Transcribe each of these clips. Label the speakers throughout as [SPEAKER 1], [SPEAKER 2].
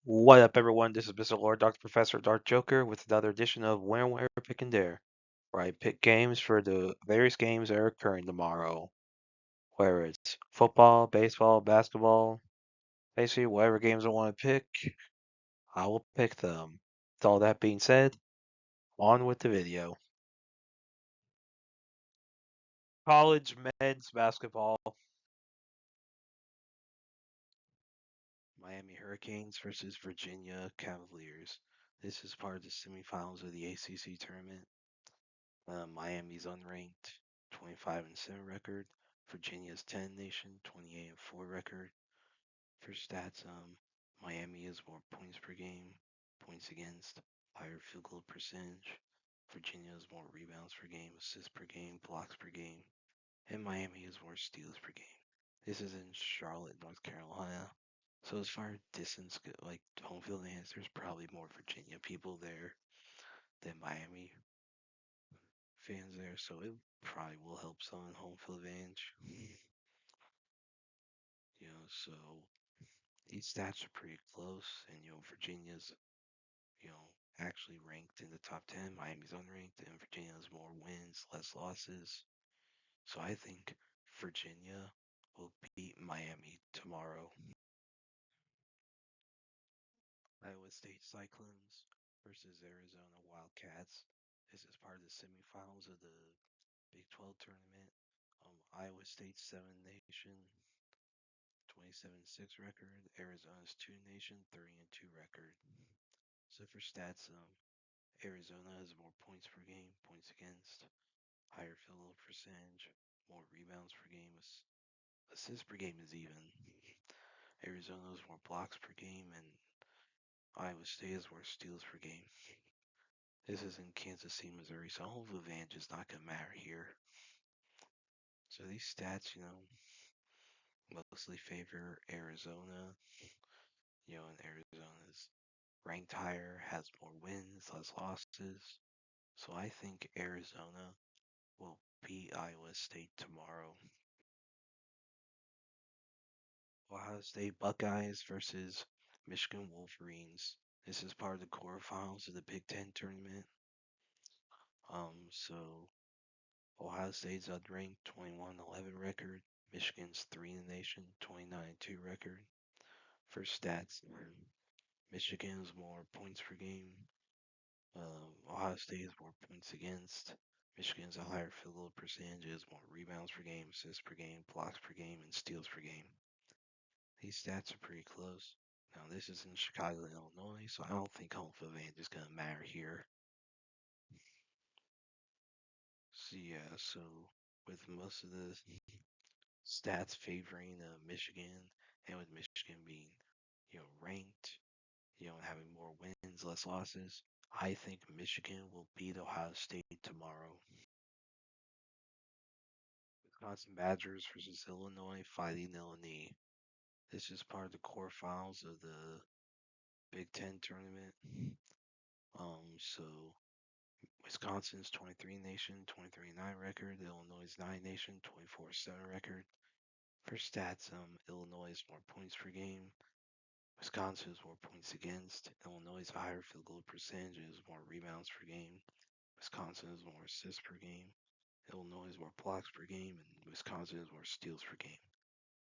[SPEAKER 1] What up, everyone? This is Mr. Lord, Dr. Professor, Dark Joker, with another edition of When, Where, Pick and Dare, where I pick games for the various games that are occurring tomorrow. Whether it's football, baseball, basketball, basically whatever games I want to pick, I will pick them. With all that being said, on with the video. College men's basketball. Miami Hurricanes versus Virginia Cavaliers. This is part of the semifinals of the ACC tournament. Miami's unranked, 25-7 record. Virginia's 10 nation, 28-4 record. For stats, Miami has more points per game, points against, higher field goal percentage. Virginia has more rebounds per game, assists per game, blocks per game, and Miami has more steals per game. This is in Charlotte, North Carolina. So as far as distance, like home field advantage, there's probably more Virginia people there than Miami fans there, so it probably will help some home field advantage. So these stats are pretty close, and Virginia's actually ranked in the top 10. Miami's unranked, and Virginia has more wins, less losses. So I think Virginia will beat Miami tomorrow. Iowa State Cyclones versus Arizona Wildcats. This is part of the semifinals of the Big 12 tournament. Iowa State's 7 nation, 27-6 record. Arizona's 2 nation, 3-2 record. So for stats, Arizona has more points per game, points against, higher field goal percentage, more rebounds per game, assists per game is even. Arizona has more blocks per game, and Iowa State has more steals per game. This is in Kansas City, Missouri, so home field advantage is not going to matter here. So these stats, mostly favor Arizona. And Arizona's ranked higher, has more wins, less losses. So I think Arizona will beat Iowa State tomorrow. Ohio State Buckeyes versus Michigan Wolverines. This is part of the quarterfinals of the Big Ten tournament. So Ohio State's unranked, 21-11 record. Michigan's 3 in the nation, 29-2 record. For stats, Michigan has more points per game. Ohio State has more points against. Michigan's a higher field goal percentages, more rebounds per game, assists per game, blocks per game, and steals per game. These stats are pretty close. Now this is in Chicago, Illinois, so I don't think home field advantage is going to matter here. So yeah, so with most of the stats favoring Michigan, and with Michigan being ranked, having more wins, less losses, I think Michigan will beat Ohio State tomorrow. Wisconsin Badgers versus Illinois, fighting Illini. This is part of the quarterfinals of the Big Ten tournament. So Wisconsin's 23 nation, 23-9 record. Illinois' 9 nation, 24-7 record. For stats, Illinois has more points per game. Wisconsin has more points against. Illinois' higher field goal percentages, more rebounds per game. Wisconsin has more assists per game. Illinois has more blocks per game, and Wisconsin has more steals per game.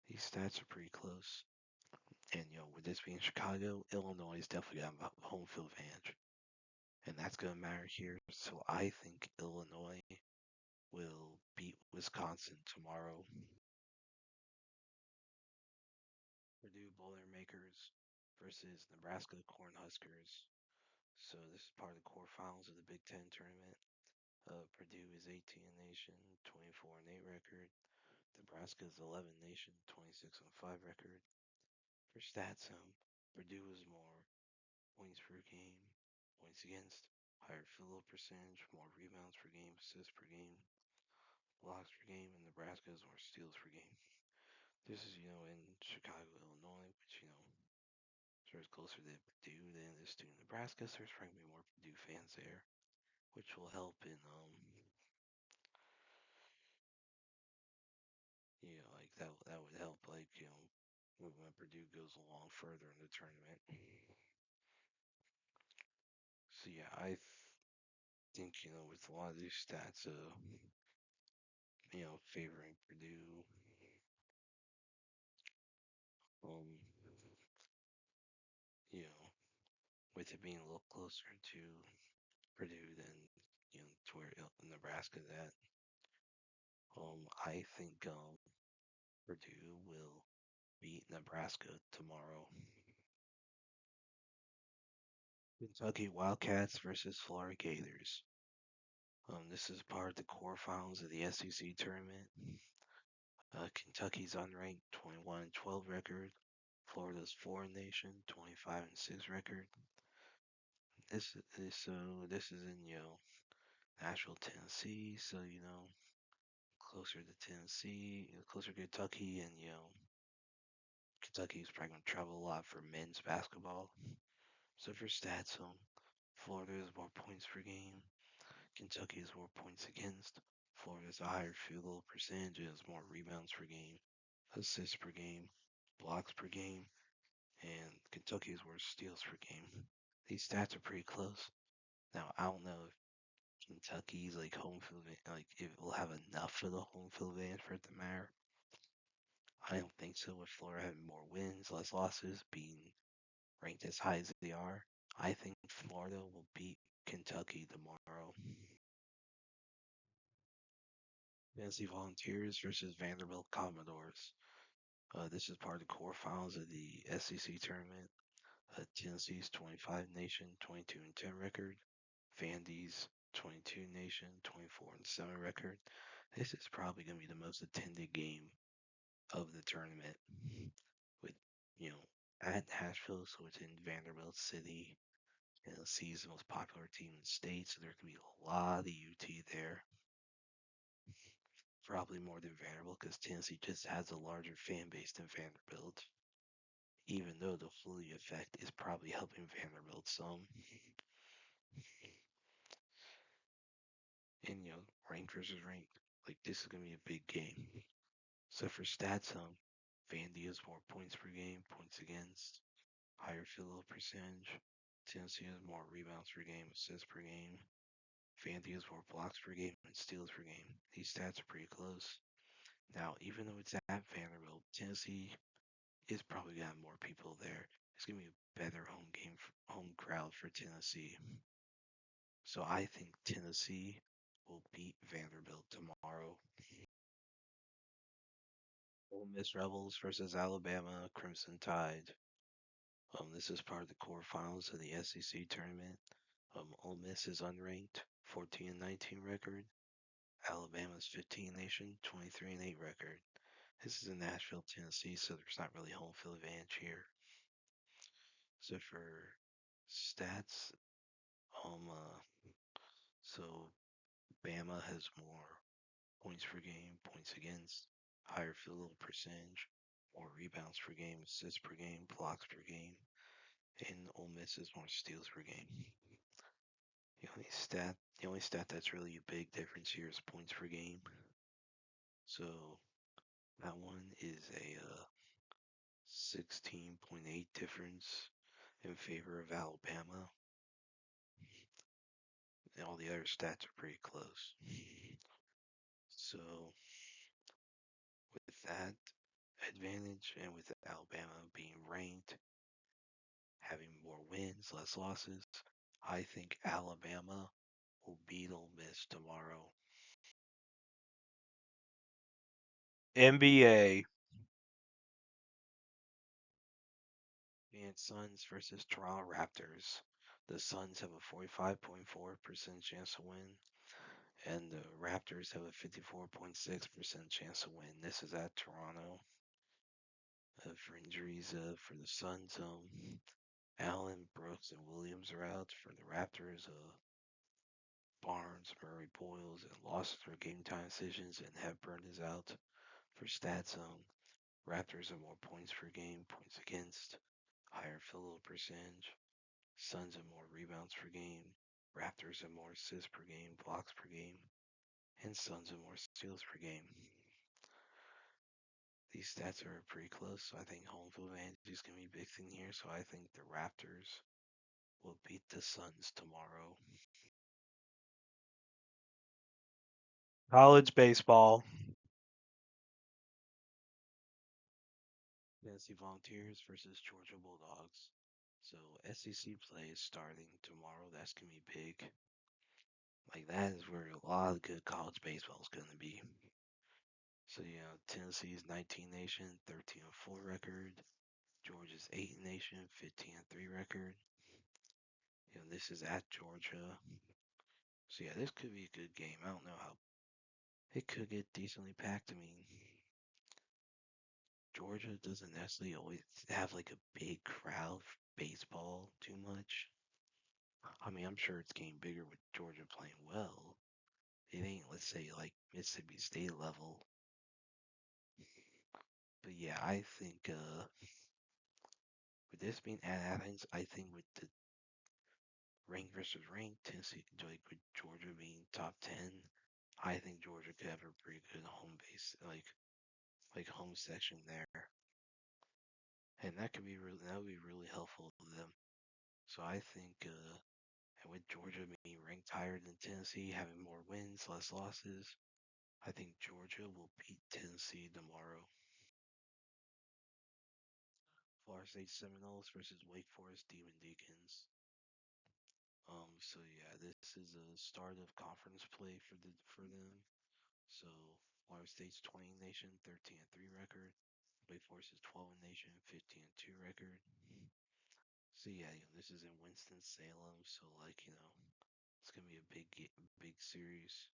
[SPEAKER 1] These stats are pretty close. And with this being Chicago, Illinois is definitely got a home field advantage. And that's going to matter here. So I think Illinois will beat Wisconsin tomorrow. Purdue Boilermakers versus Nebraska Cornhuskers. So this is part of the quarterfinals of the Big Ten tournament. Purdue is 18 nation, 24-8 record. Nebraska is 11 nation, 26-5 record. For stats, Purdue is more points per game, points against, higher field goal percentage, more rebounds per game, assists per game, blocks per game, and Nebraska has more steals per game. This is, in Chicago, Illinois, which, sort of closer to Purdue than it is to Nebraska, so there's probably more Purdue fans there, which will help in, like that would help, like, when Purdue goes along further in the tournament. So yeah, I think with a lot of these stats, favoring Purdue, um, you know, with it being a little closer to Purdue than to where Nebraska's at. I think Purdue will beat Nebraska tomorrow. Kentucky Wildcats versus Florida Gators. This is part of the quarterfinals of the SEC tournament. Kentucky's unranked 21-12 record. Florida's 4 nation 25-6 record. This is in Nashville, Tennessee. So closer to Tennessee, closer to Kentucky, and Kentucky's probably gonna travel a lot for men's basketball. So for stats, Florida has more points per game. Kentucky has more points against. Florida has a higher field goal percentage and has more rebounds per game, assists per game, blocks per game, and Kentucky has more steals per game. These stats are pretty close. Now I don't know if Kentucky's home field if it will have enough of the home field advantage for it to matter. I don't think so. With Florida having more wins, less losses, being ranked as high as they are, I think Florida will beat Kentucky tomorrow. Tennessee Volunteers versus Vanderbilt Commodores. This is part of the quarterfinals of the SEC tournament. Tennessee's 25 nation, 22-10 record. Vandy's 22 nation, 24-7 record. This is probably going to be the most attended game of the tournament. With at Nashville, so it's in Vanderbilt City. Tennessee's the most popular team in the state, so there's going to be a lot of UT there. Probably more than Vanderbilt because Tennessee just has a larger fan base than Vanderbilt. Even though the Philly effect is probably helping Vanderbilt some. And ranked versus ranked. This is gonna be a big game. So for stats, Vandy has more points per game, points against, higher field goal percentage. Tennessee has more rebounds per game, assists per game. Vandy has more blocks per game and steals per game. These stats are pretty close. Now, even though it's at Vanderbilt, Tennessee is probably gonna have more people there. It's gonna be a better home crowd for Tennessee. So I think Tennessee will beat Vanderbilt tomorrow. Ole Miss Rebels versus Alabama Crimson Tide. This is part of the quarterfinals of the SEC tournament. Ole Miss is unranked, 14-19 record. Alabama's 15 nation, 23-8 record. This is in Nashville, Tennessee, so there's not really home field advantage here. So for stats, so Bama has more points per game, points against, higher field goal percentage, more rebounds per game, assists per game, blocks per game, and Ole Miss has more steals per game. The only stat that's really a big difference here is points per game. So that one is a 16.8 difference in favor of Alabama. And all the other stats are pretty close. So with that advantage and with Alabama being ranked, having more wins, less losses, I think Alabama will beat Ole Miss tomorrow. NBA. And Suns versus Toronto Raptors. The Suns have a 45.4% chance to win, and the Raptors have a 54.6% chance to win. This is at Toronto. For injuries for the Suns, Allen, Brooks, and Williams are out. For the Raptors, Barnes, Murray, Boyles, and lost their game time decisions, and Hepburn is out. For stats, Raptors have more points per game, points against, higher field goal percentage. Suns have more rebounds per game. Raptors have more assists per game, blocks per game, and Suns have more steals per game. These stats are pretty close, so I think home field advantage is going to be a big thing here. So I think the Raptors will beat the Suns tomorrow.
[SPEAKER 2] College baseball.
[SPEAKER 1] Tennessee Volunteers versus Georgia Bulldogs. So SEC play is starting tomorrow. That's going to be big. Like that is where a lot of good college baseball is going to be. So Tennessee's 19 nation, 13-4 record. Georgia's 8 nation, 15-3 record. This is at Georgia. So yeah, this could be a good game. I don't know how it could get decently packed. I mean, Georgia doesn't necessarily always have like a big crowd for baseball too much. I mean, I'm sure it's getting bigger with Georgia playing well. It ain't, let's say, like Mississippi State level. But yeah, I think with this being at Athens, I think with the ranked versus ranked, Tennessee, like with Georgia being top 10, I think Georgia could have a pretty good home base, like home section there, and that would be really helpful to them. So I think and with Georgia being ranked higher than Tennessee, having more wins, less losses, I think Georgia will beat Tennessee tomorrow. Florida State Seminoles versus Wake Forest Demon Deacons. So yeah, this is a start of conference play for them. So Florida State's 20 nation, 13-3 record. Wake Forest is 12 nation, 15-2 record. So yeah, this is in Winston Salem. So like it's gonna be a big series.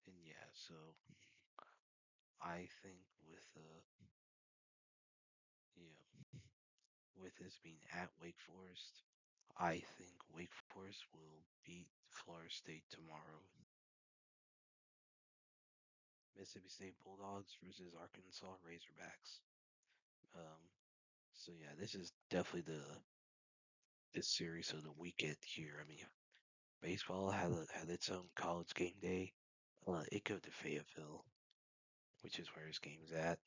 [SPEAKER 1] And yeah, so I think you know with this being at Wake Forest, I think Wake Forest will beat Florida State tomorrow. Mississippi State Bulldogs versus Arkansas Razorbacks. Um, so yeah, this is definitely this series of the weekend here. I mean, baseball had its own college game day. It go to Fayetteville, which is where his game's at.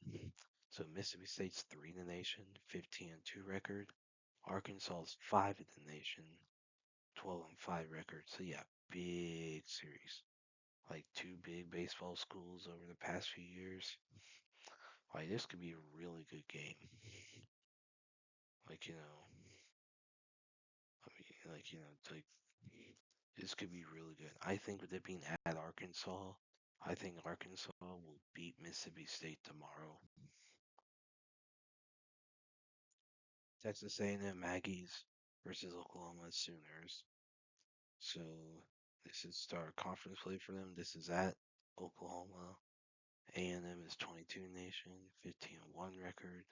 [SPEAKER 1] So Mississippi State's 3 in the nation, 15-2 record. Arkansas's 5 in the nation, 12-5 record. So yeah, big series. Like two big baseball schools over the past few years. Like this could be a really good game. Like I mean, like this could be really good. I think with it being at Arkansas, I think Arkansas will beat Mississippi State tomorrow. Texas A&M Aggies versus Oklahoma Sooners. So this is start conference play for them. This is at Oklahoma. A&M is 22 nation, 15-1 record.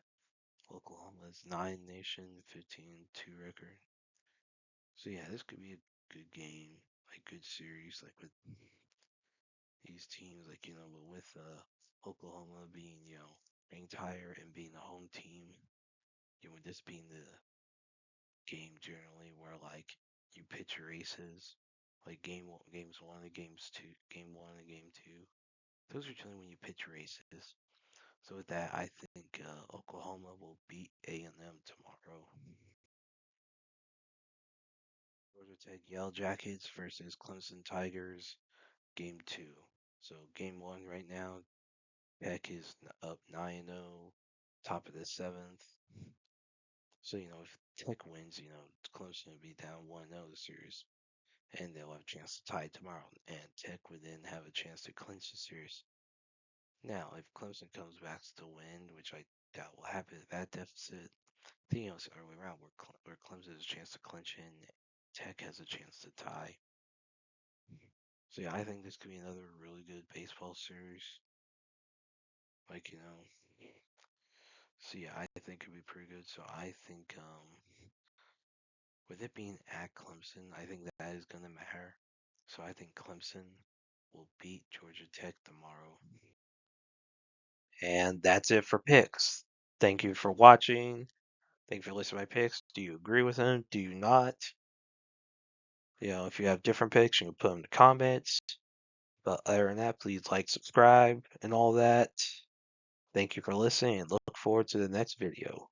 [SPEAKER 1] Oklahoma is 9 nation, 15-2 record. So yeah, this could be a good game, like good series, like with these teams, like but with Oklahoma being ranked higher and being the home team, with this being the game generally where like you pitch your aces, like games one and game one and game two. Those are generally when you pitch your aces. So with that, I think Oklahoma will beat A&M tomorrow. Georgia Tech Yellow Jackets versus Clemson Tigers, game two. So game one right now, Tech is up 9-0, top of the seventh. So if Tech wins, Clemson will be down 1-0 the series, and they'll have a chance to tie tomorrow, and Tech would then have a chance to clinch the series. Now, if Clemson comes back to win, which I doubt will happen at that deficit, then it's the other way around where Clemson has a chance to clinch and Tech has a chance to tie. So yeah, I think this could be another really good baseball series. Like so yeah, I think it could be pretty good. So I think with it being at Clemson, I think that is gonna matter. So I think Clemson will beat Georgia Tech tomorrow.
[SPEAKER 2] And that's it for picks. Thank you for watching. Thank you for listening to my picks. Do you agree with them? Do you not? If you have different picks, you can put them in the comments. But other than that, please like, subscribe, and all that. Thank you for listening and look forward to the next video.